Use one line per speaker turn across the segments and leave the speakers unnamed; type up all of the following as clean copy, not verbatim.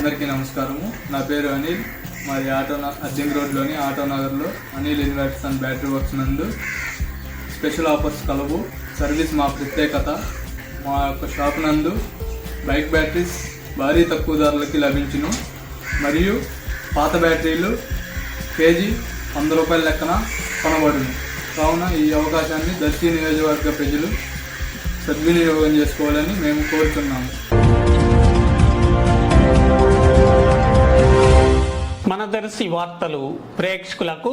అందరికీ నమస్కారము. నా పేరు అనిల్. మాది అర్జంగ్ రోడ్లోని ఆటో నగర్లో Anil inverters and battery works నందు స్పెషల్ ఆఫర్స్ కలవు. సర్వీస్ మా ప్రత్యేకత. మా యొక్క షాప్ నందు బైక్ బ్యాటరీస్ భారీ తక్కువ ధరలకి లభించును. మరియు పాత బ్యాటరీలు కేజీ 100 రూపాయల లెక్కన కొనబడును. కావున ఈ అవకాశాన్ని దర్శి నియోజకవర్గ ప్రజలు సద్వినియోగం చేసుకోవాలని మేము కోరుతున్నాము.
మన దర్శి వార్తలు ప్రేక్షకులకు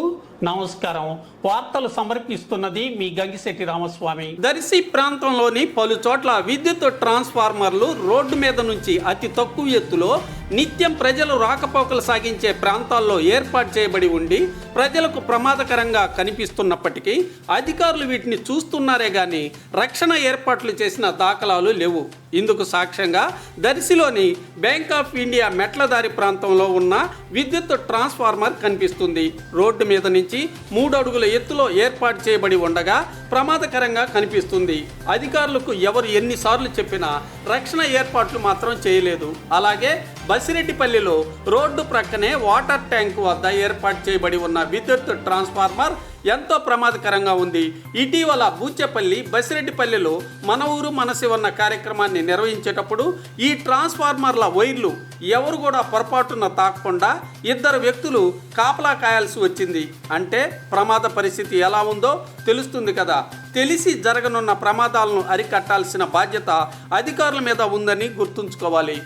నమస్కారం. వార్తలు సమర్పిస్తున్నది మీ గంగిశెట్టి రామస్వామి. దర్శి ప్రాంతంలోని పలు చోట్ల విద్యుత్ ట్రాన్స్ఫార్మర్లు రోడ్డు మీద నుంచి అతి తక్కువ ఎత్తులో నిత్యం ప్రజలు రాకపోకలు సాగించే ప్రాంతాల్లో ఏర్పాటు చేయబడి ఉండి ప్రజలకు ప్రమాదకరంగా కనిపిస్తున్నప్పటికీ అధికారులు వీటిని చూస్తున్నారే గాని రక్షణ ఏర్పాట్లు చేసిన దాఖలాలు లేవు. ఇందుకు సాక్ష్యంగా దర్శిలోని బ్యాంక్ ఆఫ్ ఇండియా మెట్లదారి ప్రాంతంలో ఉన్న విద్యుత్ ట్రాన్స్ఫార్మర్ కనిపిస్తుంది. రోడ్డు మీద నుంచి 3 అడుగుల ఎత్తులో ఏర్పాటు చేయబడి ఉండగా ప్రమాదకరంగా కనిపిస్తుంది. అధికారులకు ఎవరు ఎన్నిసార్లు చెప్పినా రక్షణ ఏర్పాట్లు మాత్రం చేయలేదు. అలాగే బసిరెడ్డిపల్లిలో రోడ్డు ప్రక్కనే వాటర్ ట్యాంక్ వద్ద ఏర్పాటు చేయబడి ఉన్న విద్యుత్ ట్రాన్స్ఫార్మర్ ఎంతో ప్రమాదకరంగా ఉంది. ఇటీవల బూచెపల్లి బసిరెడ్డిపల్లిలో మన ఊరు మనసి ఉన్న కార్యక్రమాన్ని నిర్వహించేటప్పుడు ఈ ట్రాన్స్ఫార్మర్ల వైర్లు ఎవరు కూడా పొరపాటున తాకకుండా 2 వ్యక్తులు కాపలా కాయాల్సి వచ్చింది. అంటే ప్రమాద పరిస్థితి ఎలా ఉందో తెలుస్తుంది కదా. తెలిసి జరగనున్న ప్రమాదాలను అరికట్టాల్సిన బాధ్యత అధికారుల మీద ఉందని గుర్తుంచుకోవాలి.